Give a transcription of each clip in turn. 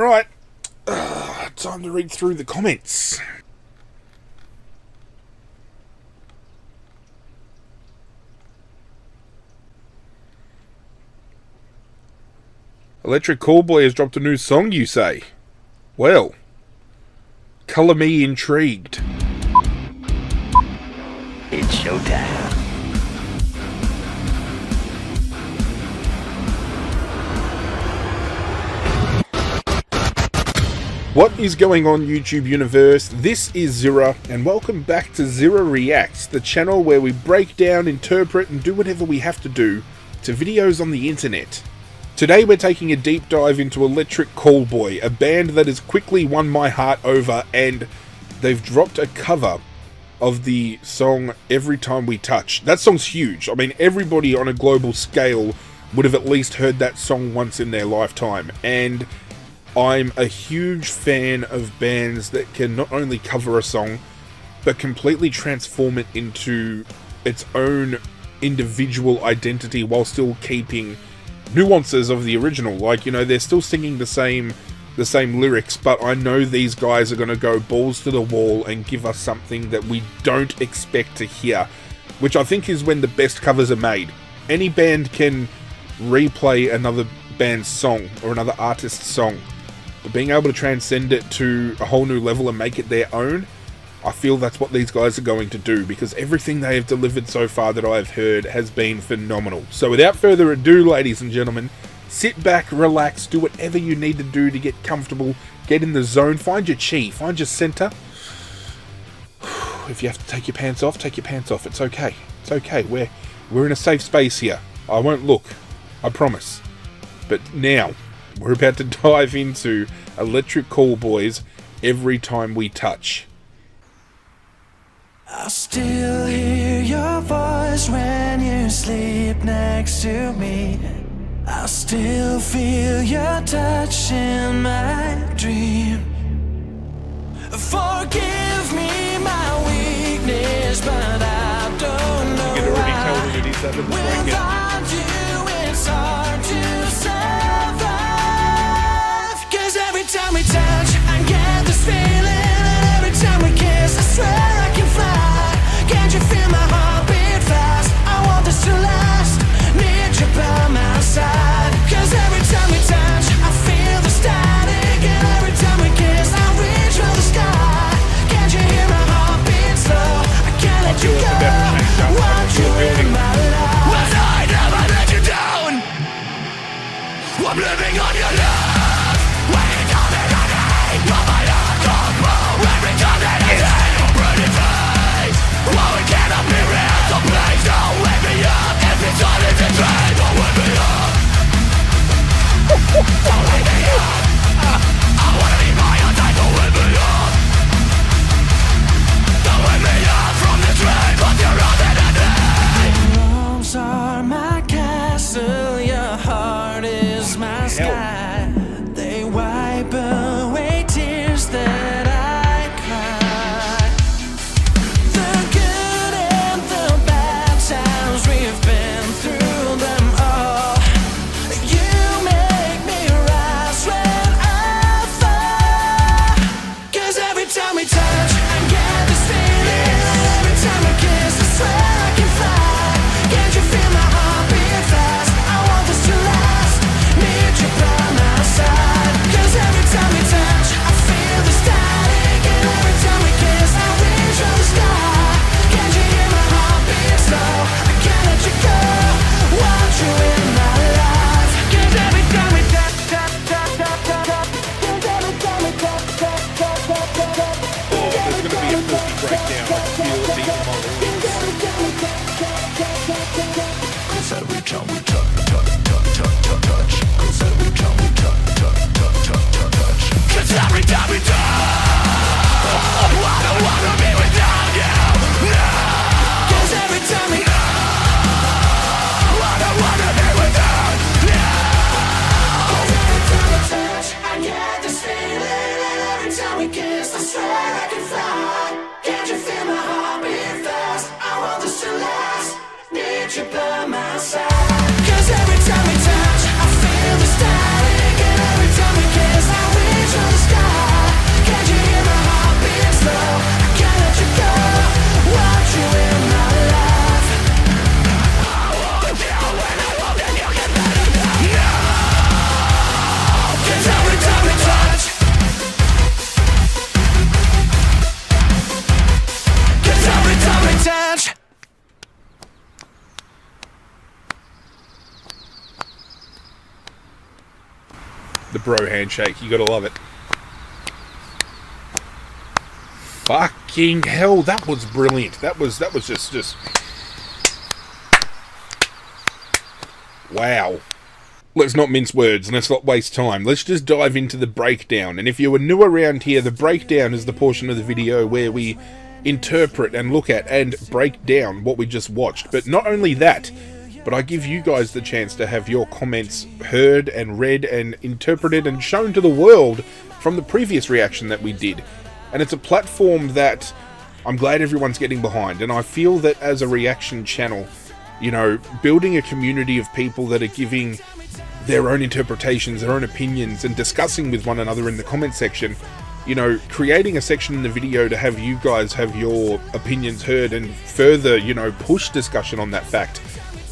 Alright, time to read through the comments. Electric Callboy has dropped a new song, you say? Well, colour me intrigued. It's showtime. What is going on, YouTube universe? This is Zirra, and welcome back to Zirra Reacts, the channel where we break down, interpret, and do whatever we have to do to videos on the internet. Today we're taking a deep dive into Electric Callboy, a band that has quickly won my heart over, and they've dropped a cover of the song Everytime We Touch. That song's huge. I mean, everybody on a global scale would have at least heard that song once in their lifetime, and I'm a huge fan of bands that can not only cover a song, but completely transform it into its own individual identity while still keeping nuances of the original. Like, you know, they're still singing the same lyrics, but I know these guys are going to go balls to the wall and give us something that we don't expect to hear, which I think is when the best covers are made. Any band can replay another band's song or another artist's song, but being able to transcend it to a whole new level and make it their own, I feel that's what these guys are going to do, because everything they have delivered so far that I've heard has been phenomenal. So without further ado, ladies and gentlemen, sit back, relax, do whatever you need to do to get comfortable, get in the zone, find your chi, find your center. If you have to take your pants off, take your pants off. It's okay. It's okay. We're in a safe space here. I won't look. I promise. But now, we're about to dive into Electric Callboy's Everytime We Touch. I still hear your voice when you sleep next to me. I still feel your touch in my dream. Forgive me my weakness, but I don't know why. Without you it's hard to survive. 'Cause every time we touch I get this feeling, and every time we kiss I swear I can fly. Can't you feel my heartbeat fast? I want this to last, need you by my side. 'Cause every time we touch I feel the static, and every time we kiss I reach for the sky. Can't you hear my heartbeat slow? I can't let you go, want you in my life. When I never let you down, I'm living on your love. When you tell me I need, but my heart don't move. Every time that I see your pretty face, oh, it cannot be real, so please don't wake me up. If it's all in the train, don't wake me up. Don't wake me up. I wanna be by your side, don't wake me up. Don't wake me up from the train, but you're all that I need. Your arms are my castle, your heart is my sky. They wipe away tears that I cry. The good and the bad times, we've been through them all. You make me rise when I fall. 'Cause every time we touch I get this feeling, and every time we kiss I swear I can fly. Can't you feel my heartbeat fast? I want this to last, need you by my side. 'Cause every time we touch I feel the static, and every time we kiss I reach for the sky. Can't you hear my heartbeat slow? I can't let you go, want you in my life. 'Cause every time we touch, touch, touch, touch, touch, touch. 'Cause every time we touch, touch, touch, touch, touch, touch. Oh, there's going to be a filthy breakdown. I can feel it deep in my lungs. 'Cause every time we touch, touch, touch, touch, touch, touch. 'Cause every time we touch, touch, touch, touch, touch, touch. 'Cause every time we touch, I don't wanna be without you. No. 'Cause every time we I don't wanna be without you. 'Cause every time we touch I get this feeling, and every time we kiss I swear I can fly. Can't you feel my heartbeat fast? I want this to last, need you by my side. 'Cause every time we touch I feel the static, and every time we kiss I reach bro handshake. You gotta love it. Fucking hell, that was brilliant. That was just wow. Let's not mince words, let's not waste time. Let's just dive into the breakdown. And if you were new around here, the breakdown is the portion of the video where we interpret and look at and break down what we just watched. But not only that, but I give you guys the chance to have your comments heard and read and interpreted and shown to the world from the previous reaction that we did. And it's a platform that I'm glad everyone's getting behind. And I feel that as a reaction channel, you know, building a community of people that are giving their own interpretations, their own opinions, and discussing with one another in the comment section, you know, creating a section in the video to have you guys have your opinions heard and further, you know, push discussion on that fact.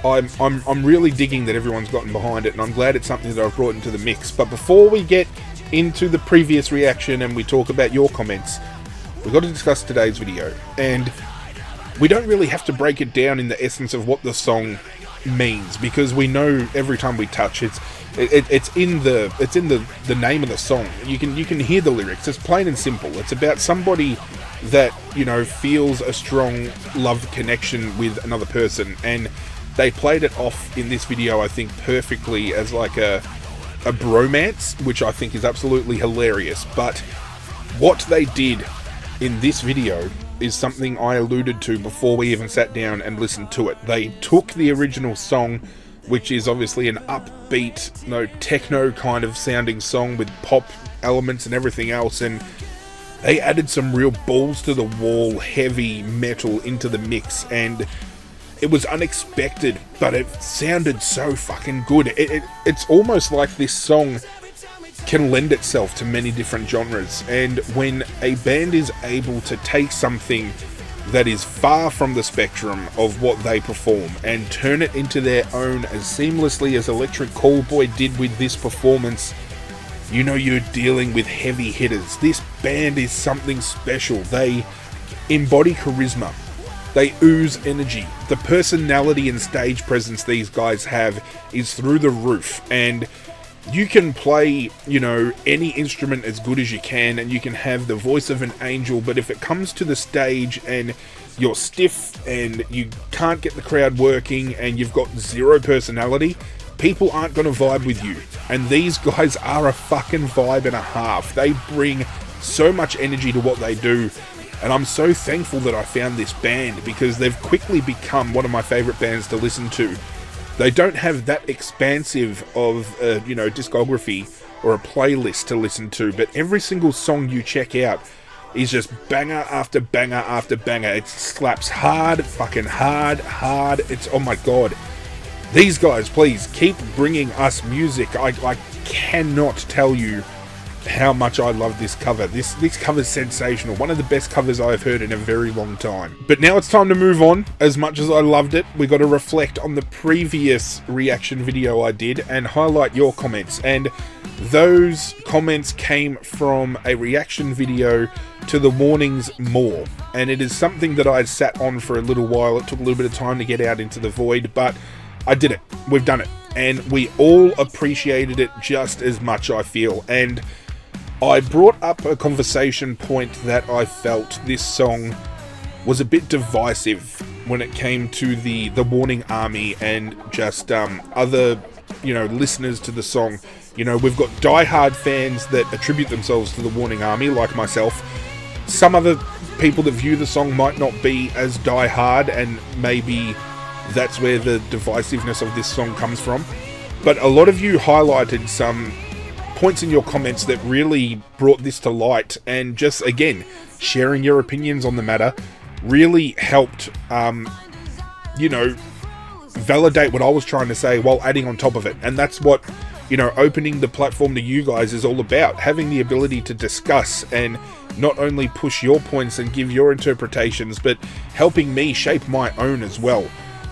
I'm really digging that everyone's gotten behind it, and I'm glad it's something that I've brought into the mix. But before we get into the previous reaction and we talk about your comments, we've got to discuss today's video. And we don't really have to break it down in the essence of what the song means, because we know Every Time We Touch, it's in the name of the song. You can hear the lyrics. It's plain and simple. It's about somebody that, you know, feels a strong love connection with another person, and they played it off in this video, I think, perfectly as like a bromance, which I think is absolutely hilarious. But what they did in this video is something I alluded to before we even sat down and listened to it. They took the original song, which is obviously an upbeat, you know, techno kind of sounding song with pop elements and everything else, and they added some real balls to the wall heavy metal into the mix, and it was unexpected, but it sounded so fucking good. It's almost like this song can lend itself to many different genres, and when a band is able to take something that is far from the spectrum of what they perform and turn it into their own as seamlessly as Electric Callboy did with this performance, you know you're dealing with heavy hitters. This band is something special. They embody charisma. They ooze energy. The personality and stage presence these guys have is through the roof, and you can play, you know, any instrument as good as you can, and you can have the voice of an angel, but if it comes to the stage and you're stiff and you can't get the crowd working and you've got zero personality, people aren't going to vibe with you. And these guys are a fucking vibe and a half. They bring so much energy to what they do, and I'm so thankful that I found this band, because they've quickly become one of my favorite bands to listen to. They don't have that expansive of a, you know, discography or a playlist to listen to, but every single song you check out is just banger after banger after banger. It slaps hard, fucking hard. It's, oh my god. These guys, please, keep bringing us music. I cannot tell you how much I love this cover. This cover's sensational. One of the best covers I've heard in a very long time. But now it's time to move on. As much as I loved it, we got to reflect on the previous reaction video I did and highlight your comments. And those comments came from a reaction video to the Warnings More. And it is something that I had sat on for a little while. It took a little bit of time to get out into the void, but I did it. We've done it. And we all appreciated it just as much, I feel. And I brought up a conversation point that I felt this song was a bit divisive when it came to the Warning Army and just other, you know, listeners to the song. You know, we've got diehard fans that attribute themselves to the Warning Army, like myself. Some other people that view the song might not be as diehard, and maybe that's where the divisiveness of this song comes from. But a lot of you highlighted some points in your comments that really brought this to light, and just, again, sharing your opinions on the matter really helped, you know, validate what I was trying to say while adding on top of it. And that's what, you know, opening the platform to you guys is all about. Having the ability to discuss and not only push your points and give your interpretations, but helping me shape my own as well.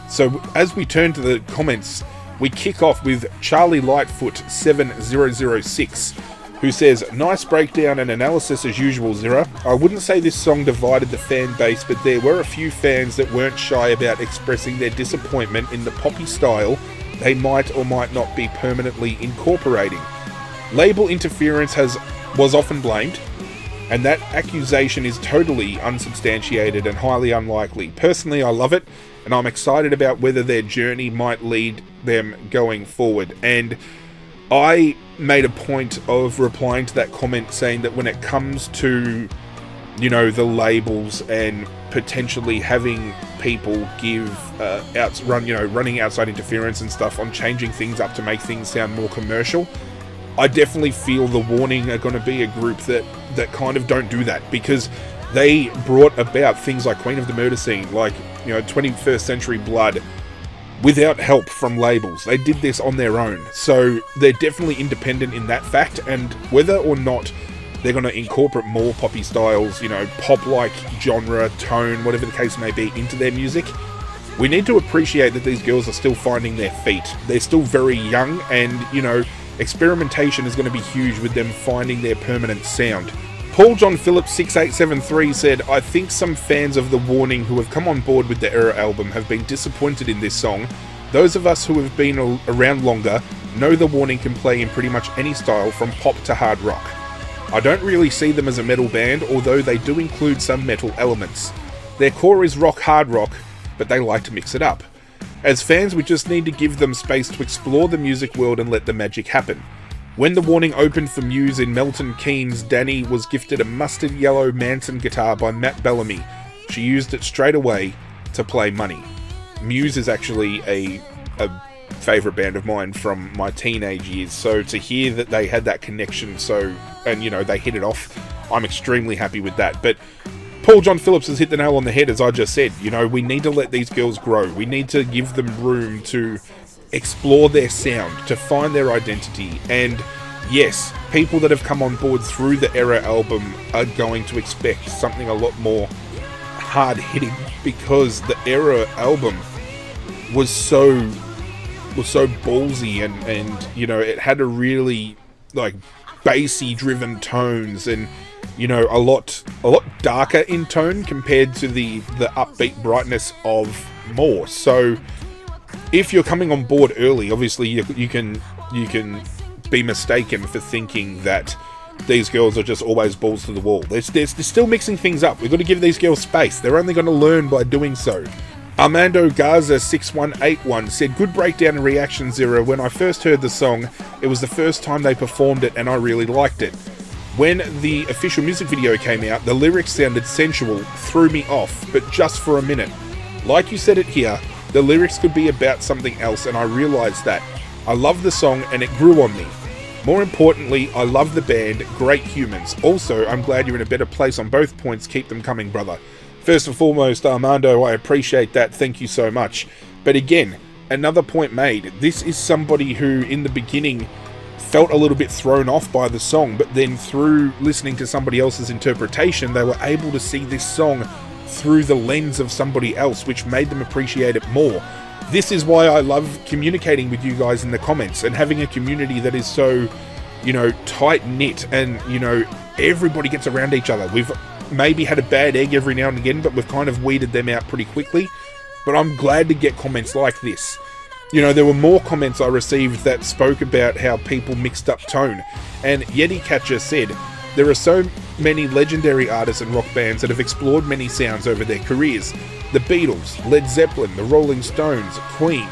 So as we turn to the comments, we kick off with Charlie Lightfoot 7006, who says, "Nice breakdown and analysis as usual, Zirra. I wouldn't say this song divided the fan base, but there were a few fans that weren't shy about expressing their disappointment in the poppy style they might or might not be permanently incorporating. Label interference was often blamed, and that accusation is totally unsubstantiated and highly unlikely. Personally, I love it, and I'm excited about whether their journey might lead them going forward. And I made a point of replying to that comment saying that when it comes to, you know, the labels and potentially having people give running outside interference and stuff on changing things up to make things sound more commercial, I definitely feel the Warning are going to be a group that kind of don't do that, because they brought about things like Queen of the Murder Scene, like, you know, 21st Century Blood, without help from labels. They did this on their own, so they're definitely independent in that fact. And whether or not they're going to incorporate more poppy styles, you know, pop-like genre, tone, whatever the case may be, into their music, we need to appreciate that these girls are still finding their feet. They're still very young, and, you know, experimentation is going to be huge with them finding their permanent sound. Paul John Phillips 6873 said, I think some fans of The Warning who have come on board with the Era album have been disappointed in this song. Those of us who have been around longer know The Warning can play in pretty much any style from pop to hard rock. I don't really see them as a metal band, although they do include some metal elements. Their core is rock hard rock, but they like to mix it up. As fans, we just need to give them space to explore the music world and let the magic happen. When The Warning opened for Muse in Melton Keynes, Danny was gifted a mustard yellow Manson guitar by Matt Bellamy. She used it straight away to play Money. Muse is actually a favourite band of mine from my teenage years, so to hear that they had that connection, and, you know, they hit it off, I'm extremely happy with that. But Paul John Phillips has hit the nail on the head, as I just said. You know, we need to let these girls grow. We need to give them room to explore their sound, to find their identity. And yes, people that have come on board through the Era album are going to expect something a lot more hard-hitting, because the Era album was so ballsy, and you know, it had a really, like, bassy driven tones, and, you know, a lot darker in tone compared to the upbeat brightness of More. So if you're coming on board early, obviously you can be mistaken for thinking that these girls are just always balls to the wall. They're still mixing things up. We've got to give these girls space. They're only going to learn by doing so. Armando Garza 6181 said, good breakdown and reaction, Zirra. When I first heard the song, it was the first time they performed it and I really liked it. When the official music video came out, the lyrics sounded sensual, threw me off, but just for a minute. Like you said it here, the lyrics could be about something else, and I realised that. I love the song and it grew on me. More importantly, I love the band, great humans. Also, I'm glad you're in a better place on both points. Keep them coming, brother. First and foremost, Armando, I appreciate that. Thank you so much. But again, another point made. This is somebody who, in the beginning, felt a little bit thrown off by the song, but then through listening to somebody else's interpretation, they were able to see this song through the lens of somebody else, which made them appreciate it more. This is why I love communicating with you guys in the comments and having a community that is so, you know, tight-knit, and, you know, everybody gets around each other. We've maybe had a bad egg every now and again, but we've kind of weeded them out pretty quickly. But I'm glad to get comments like this. You know, there were more comments I received that spoke about how people mixed up tone. And Yeti Catcher said, there are so many legendary artists and rock bands that have explored many sounds over their careers. The Beatles, Led Zeppelin, the Rolling Stones, Queen.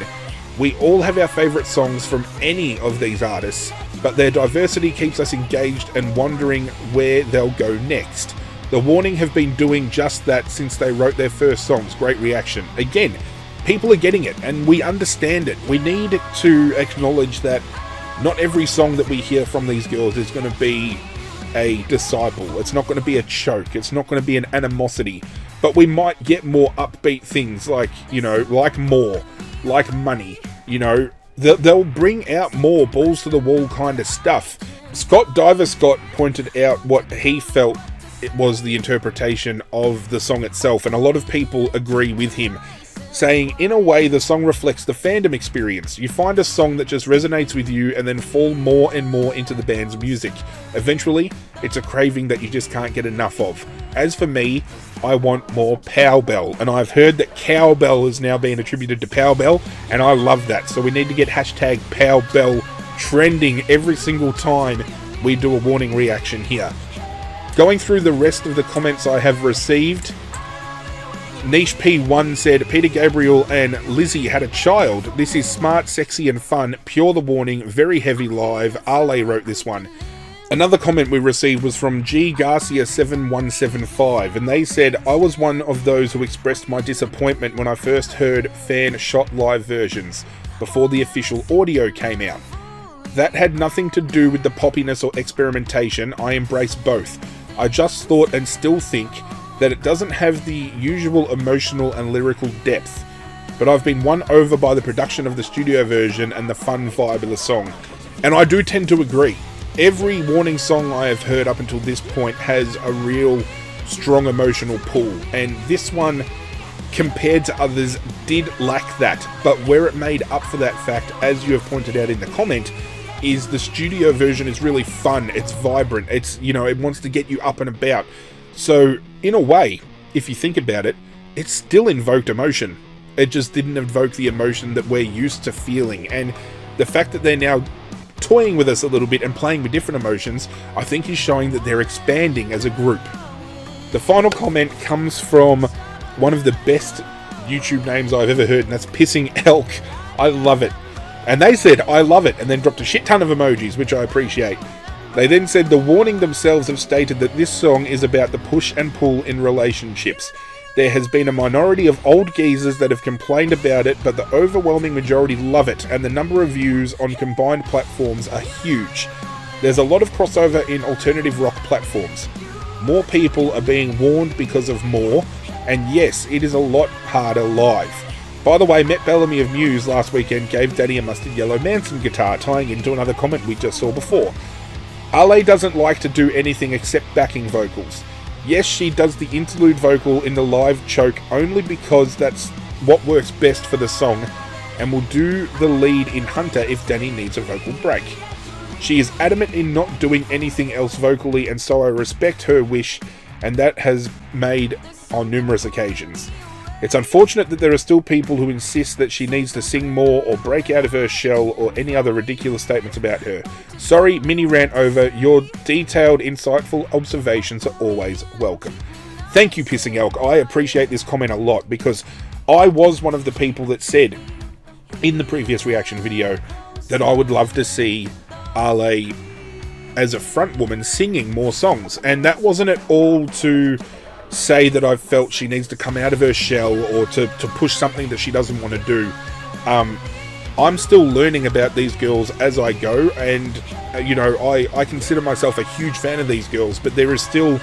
We all have our favourite songs from any of these artists, but their diversity keeps us engaged and wondering where they'll go next. The Warning have been doing just that since they wrote their first songs. Great reaction. Again, people are getting it, and we understand it. We need to acknowledge that not every song that we hear from these girls is going to be a disciple. It's not going to be a choke. It's not going to be an animosity. But we might get more upbeat things like, you know, like More, like Money. You know, they'll bring out more balls to the wall kind of stuff. Diver Scott pointed out what he felt it was the interpretation of the song itself, and a lot of people agree with him, saying, in a way, the song reflects the fandom experience. You find a song that just resonates with you and then fall more and more into the band's music. Eventually, it's a craving that you just can't get enough of. As for me, I want more Powbell, and I've heard that Cowbell is now being attributed to Powbell, and I love that. So we need to get hashtag Powbell trending every single time we do a warning reaction here. Going through the rest of the comments I have received, Niche P1 said, Peter Gabriel and Lizzie had a child. This is smart, sexy and fun. Pure the warning, very heavy live. Arle wrote this one. Another comment we received was from G Garcia 7175, and they said, I was one of those who expressed my disappointment when I first heard fan shot live versions before the official audio came out. That had nothing to do with the poppiness or experimentation. I embrace both. I just thought and still think that it doesn't have the usual emotional and lyrical depth, but I've been won over by the production of the studio version and the fun vibe of the song. And I do tend to agree. Every warning song I have heard up until this point has a real strong emotional pull, and this one, compared to others, did lack that. But where it made up for that fact, as you have pointed out in the comment, is the studio version is really fun, it's vibrant, it's, you know, it wants to get you up and about. So, in a way, if you think about it, it still invoked emotion. It just didn't evoke the emotion that we're used to feeling, and the fact that they're now toying with us a little bit and playing with different emotions, I think is showing that they're expanding as a group. The final comment comes from one of the best YouTube names I've ever heard, and that's Pissing Elk. I love it. And they said, I love it, and then dropped a shit ton of emojis, which I appreciate. They then said, the warning themselves have stated that this song is about the push and pull in relationships. There has been a minority of old geezers that have complained about it, but the overwhelming majority love it, and the number of views on combined platforms are huge. There's a lot of crossover in alternative rock platforms. More people are being warned because of more, and yes, it is a lot harder live. By the way, Met Bellamy of Muse last weekend gave Daddy a Mustard Yellow Manson guitar, tying into another comment we just saw before. Arle doesn't like to do anything except backing vocals. Yes, she does the interlude vocal in the live choke only because that's what works best for the song, and will do the lead in Hunter if Danny needs a vocal break. She is adamant in not doing anything else vocally, and so I respect her wish, and that has made on numerous occasions. It's unfortunate that there are still people who insist that she needs to sing more or break out of her shell or any other ridiculous statements about her. Sorry, mini rant over. Your detailed, insightful observations are always welcome. Thank you, Pissing Elk. I appreciate this comment a lot, because I was one of the people that said in the previous reaction video that I would love to see Arle as a front woman singing more songs, and that wasn't at all to say that I felt she needs to come out of her shell or to push something that she doesn't want to do. I'm still learning about these girls as I go, and you know, I consider myself a huge fan of these girls, but there is still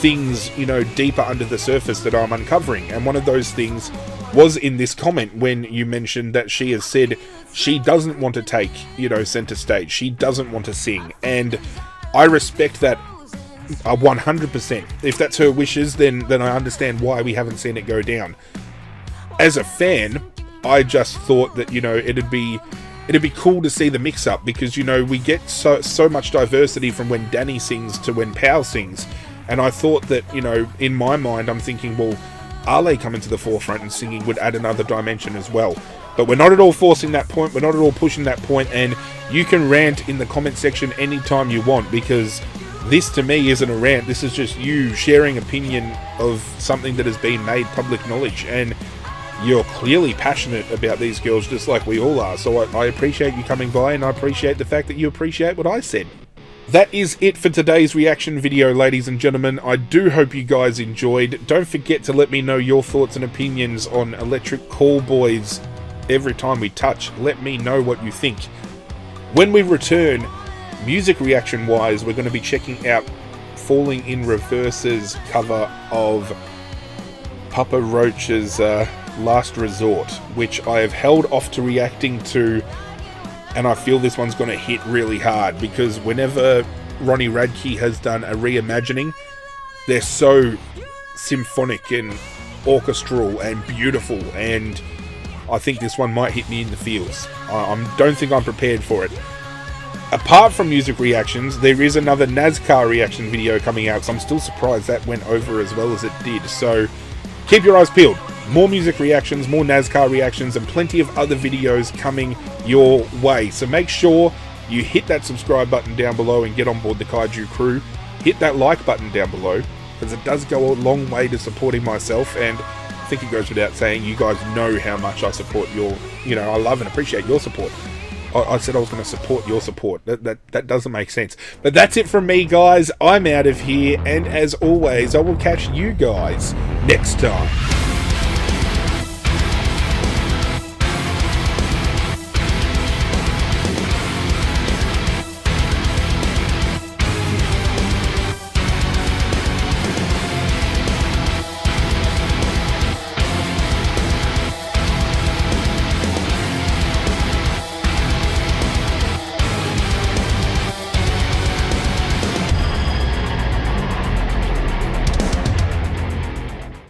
things, you know, deeper under the surface that I'm uncovering, and one of those things was in this comment when you mentioned that she has said she doesn't want to take, you know, center stage, she doesn't want to sing, and I respect that 100%. If that's her wishes, then I understand why we haven't seen it go down. As a fan, I just thought that, you know, it'd be cool to see the mix up, because, you know, we get so much diversity from when Danny sings to when Pau sings, and I thought that, you know, in my mind I'm thinking, well, Arle coming to the forefront and singing would add another dimension as well. But we're not at all forcing that point, we're not at all pushing that point, and you can rant in the comment section anytime you want, because this to me isn't a rant, this is just you sharing opinion of something that has been made public knowledge, and you're clearly passionate about these girls just like we all are, so I appreciate you coming by, and I appreciate the fact that you appreciate what I said. That is it for today's reaction video, ladies and gentlemen. I do hope you guys enjoyed. Don't forget to let me know your thoughts and opinions on Electric Callboy's Everytime We Touch. Let me know what you think. When we return, music reaction wise, we're going to be checking out Falling in Reverse's cover of Papa Roach's Last Resort, which I have held off to reacting to, and I feel this one's going to hit really hard, because whenever Ronnie Radke has done a reimagining, they're so symphonic and orchestral and beautiful, and I think this one might hit me in the feels. I don't think I'm prepared for it. Apart from music reactions, there is another NASCAR reaction video coming out, so I'm still surprised that went over as well as it did. So keep your eyes peeled. More music reactions, more NASCAR reactions, and plenty of other videos coming your way. So make sure you hit that subscribe button down below and get on board the Kaiju crew. Hit that like button down below, because it does go a long way to supporting myself, and I think it goes without saying, you guys know how much I support your, I love and appreciate your support. I said I was going to support your support. That doesn't make sense. But that's it from me, guys. I'm out of here, and as always, I will catch you guys next time.